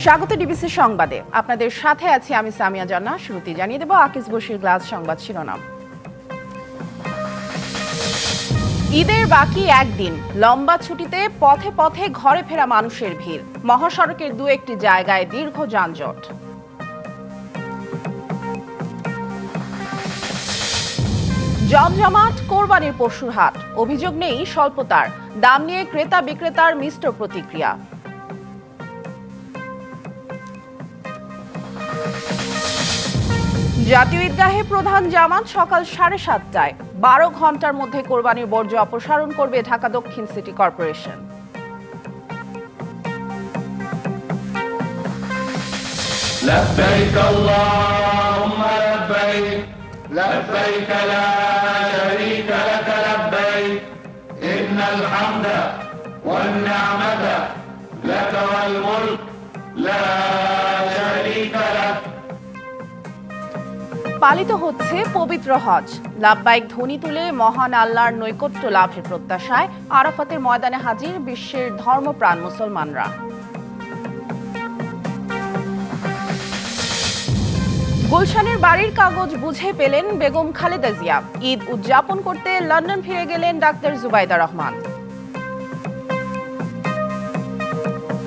স্বাগত ডিবিসি সংবাদে। আপনাদের সাথে আছি আমি সামিয়া জান্নাহ। শুরুতেই জানিয়ে দেব আকিজ বশির গ্লাস সংবাদ শিরোনাম। ঈদের বাকি একদিন, লম্বা ছুটিতে পথে পথে ঘরে ফেরা মানুষের ভিড়। মহাসড়কের দু একটি জায়গায় দীর্ঘ যানজট। জমজমাট কোরবানির পশুর হাট, অভিযোগ নেই স্বল্পতার। দাম নিয়ে ক্রেতা বিক্রেতার মিশ্র প্রতিক্রিয়া। জাতীয় ঈদগাহে প্রধান জামাত সকাল 7:30টায়। 12 ঘন্টার মধ্যে কোরবানির বর্জ্য অপসারণ করবে ঢাকা দক্ষিণ সিটি কর্পোরেশন। لبيك اللهم لبيك لبيك لا شريك لك لبيك إن الحمد والنعمة لك والملك لا شريك لك। পালিত হচ্ছে পবিত্র হজ। লাব্বাইক ধ্বনি তুলে মহান আল্লাহর নৈকট্য লাভের প্রত্যাশায় আরাফাতের ময়দানে হাজির বিশ্বের ধর্মপ্রাণ মুসলমানরা। গুলশানের বাড়ির কাগজ বুঝে পেলেন বেগম খালেদা জিয়া। ঈদ উদযাপন করতে লন্ডন ফিরে গেলেন ডাক্তার জুবাইদা রহমান।